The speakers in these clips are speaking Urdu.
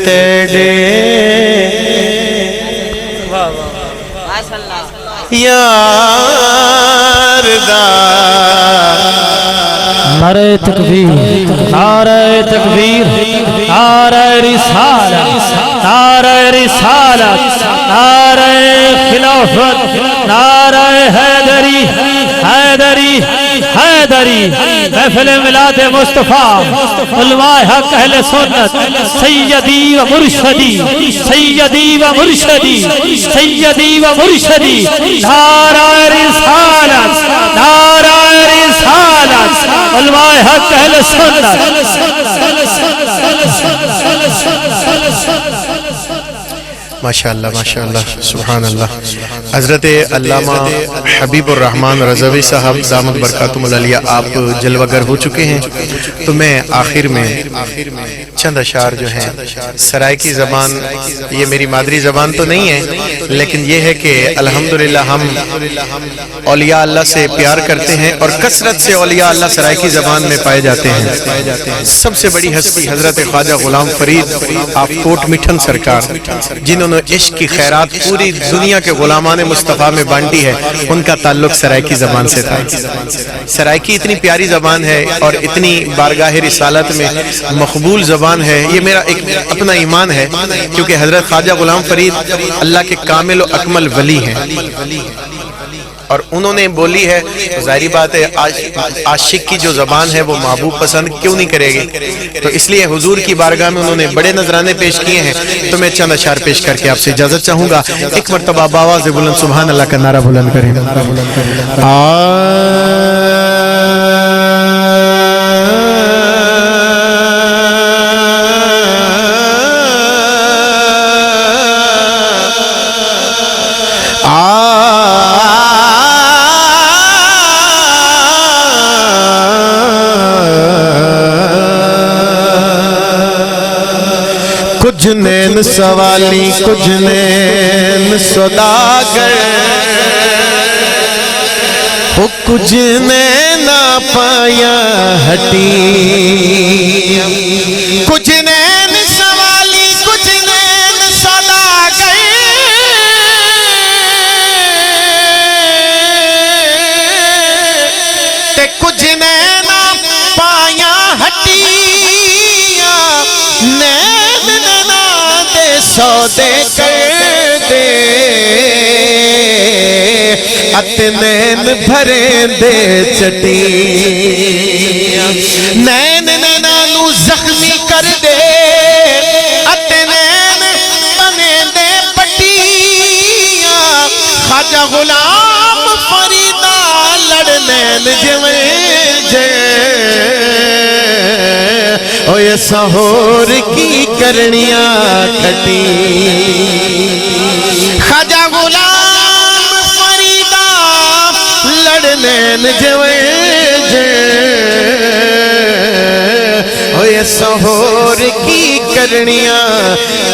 تیڑے یار دا نعرہ تکبیر، نعرہ تکبیر، نعرہ رسالت، نعرہ رسالت، نعرہ خلافت، نعرہ حیدری، حیدری، حیدری، محفل میلاد مصطفیٰ، علماء حق اہل سنت، سیدی و مرشدی، سیدی و مرشدی، سیدی و مرشدی، نعرہ رسالت، نعرہ رسالت، علماء حق اہل سنت۔ ماشاءاللہ ماشاءاللہ سبحان اللہ۔ حضرت علامہ حبیب الرحمن رضوی صاحب دامت برکاتہم العالیہ آپ جلوہ گر ہو چکے ہیں، تو میں آخر میں چند اشعار جو ہیں سرائیکی زبان، یہ میری مادری زبان تو نہیں ہے لیکن یہ ہے کہ الحمدللہ ہم اولیاء اللہ سے پیار کرتے ہیں اور کثرت سے اولیاء اللہ سرائیکی زبان میں پائے جاتے ہیں۔ سب سے بڑی ہستی حضرت خواجہ غلام فرید آپ کوٹ مٹھن سرکار، جنہوں نے عشق کی خیرات پوری دنیا کے غلامان مصطفیٰ میں بانٹی ہے، ان کا تعلق سرائیکی زبان سے تھا۔ سرائیکی اتنی پیاری زبان ہے اور اتنی بارگاہ رسالت میں مقبول زبان ہے، یہ میرا ایک اپنا ایمان ہے، کیونکہ حضرت خواجہ غلام فرید اللہ کے کامل و اکمل ولی ہیں اور انہوں نے بولی ہے، ظاہری بات ہے عاشق کی جو زبان ہے وہ محبوب پسند کیوں نہیں کرے گی، تو اس لیے حضور کی بارگاہ میں انہوں نے بڑے نذرانے پیش کیے ہیں، تو میں چند اشعار پیش کر کے آپ سے اجازت چاہوں گا۔ ایک مرتبہ باواز بلند سبحان اللہ کا نعرہ بلند کریں۔ کچھ نین سوالی کچھ نین صداگر، وہ کچھ نین پایا ہٹی، کچھ نین سوالی کچھ نین صداگر، تے کچھ نین پایا ہٹی، سودے کر دے اتنین بھریں دے چٹی، نین نینانو زخمی کر دے اتنین بنے دے پٹیاں، خواجہ غلام فریدہ لڑنین جویں جے، او یہ سہور کی کرنیاں کھٹی، خواجہ غلام فریدہ لڑنین جویں جے، او یہ سہور کی کرنیاں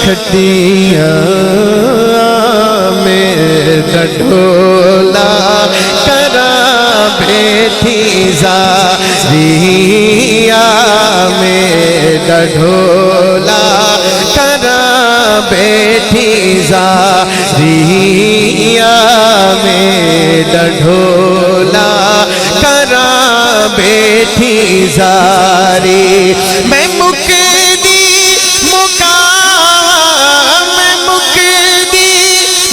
کھٹیاں، میں ڈھولا کرا بیٹھی زاریا، میں ڈھولا کرا بیٹھی زاریا، میں ڈھولا کرا بیٹھی زاری، میں مکدی مقام، میں مکدی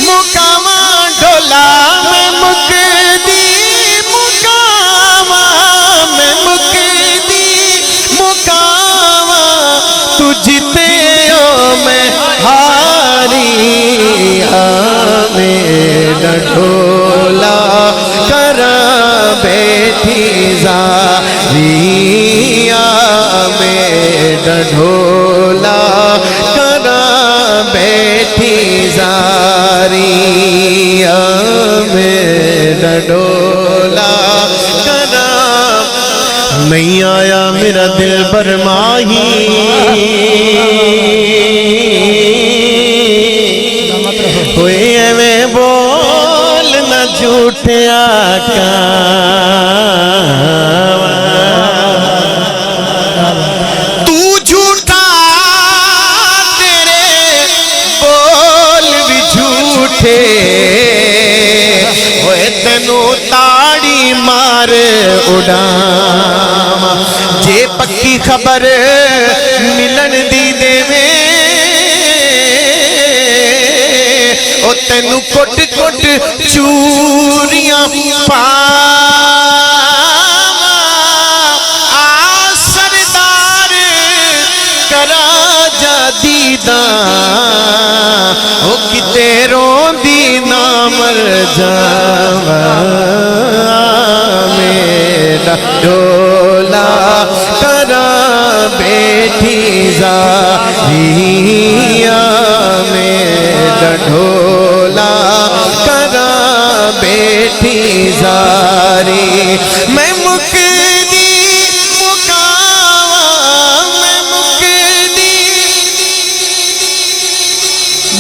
مقام ڈھولا، میں مکدی مقام، میں مکدی مقام، تجھتے ہو میں ہاری، میں ڈھولا کرا بیٹھی زاریا، میں ڈھولا کرا بیٹھی زاریا، میں ڈھولا کرا، نہیں آیا میرا دل برماہی، کوئی میں بول نہ جھوٹے آقا، تو جھوٹا پر اڑاواں جے پکی خبر ملن دی دے میں او تینو کٹ کٹ چوریاں پاواں آ سردار کرا جا دیداں او کتے روندی نہ مر جاواں میرا ڈولا کرا بیٹھی زاریاں میرا ڈھولا کرا بیٹھی زاری میں مکدی مکاواں میں مکدی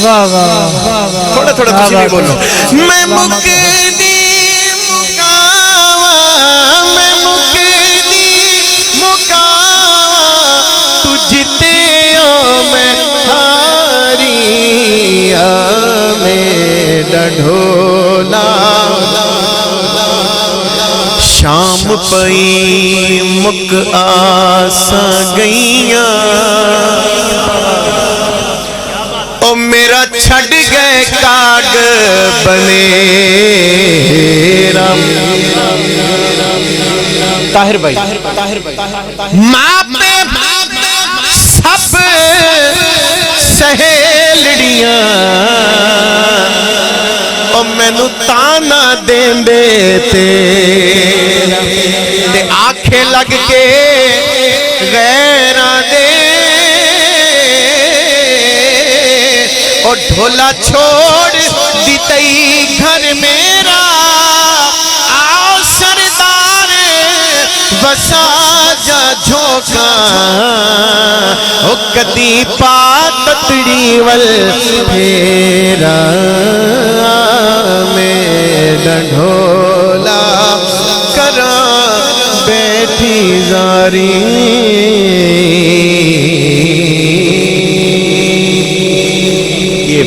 واہ واہ تھوڑا تھوڑا تسی بھی بولو میں مکدی مکاواں میں مکدی مکاواں تو جتے ہو میں ہاریاں میرا ڈھولا شام پئی مک آساں گئیاں او میرا چھڑ گئے کاغ بنے طاہر بھائی ماں پہ سب سہیلڑیاں او مینو تانا دین دے تے آنکھیں لگ کے غیران دے اور ڈھولا چھوڑ دیتئی گھر میرا آؤ سردار بسا جا جھوکاں او کدی پاتتڑی ول پھیرا میرا ڈھولا کرا بیٹھی زاری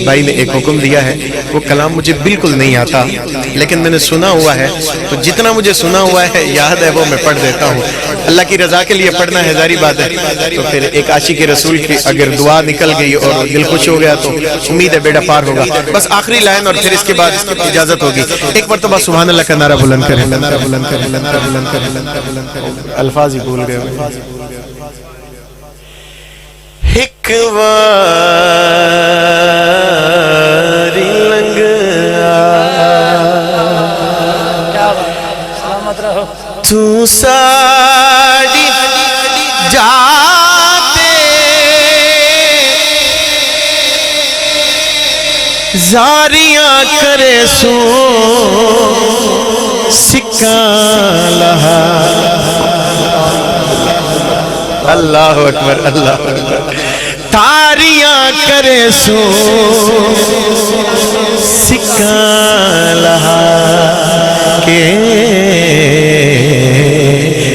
بھائی نے ایک حکم دیا ہے وہ کلام مجھے بالکل نہیں آتا لیکن میں نے سنا ہوا ہے تو جتنا مجھے سنا ہوا ہے یاد ہے وہ میں پڑھ دیتا ہوں اللہ کی رضا کے لیے پڑھنا ہے ظاہری بات ہے تو پھر ایک عاشق رسول کی اگر دعا نکل گئی اور دل خوش ہو گیا تو امید ہے بیڑا پار ہوگا بس آخری لائن اور پھر اس کے بعد اجازت ہوگی ایک مرتبہ سبحان اللہ کا نعرہ بلند کریں الفاظ ہی بھول گئے ایک واری لنگ تو ساڑی جاتے زاریاں کرے سو سکا لہا اللہ اکبر اللہ اکبر تاریاں کرے سو سکا لہا کے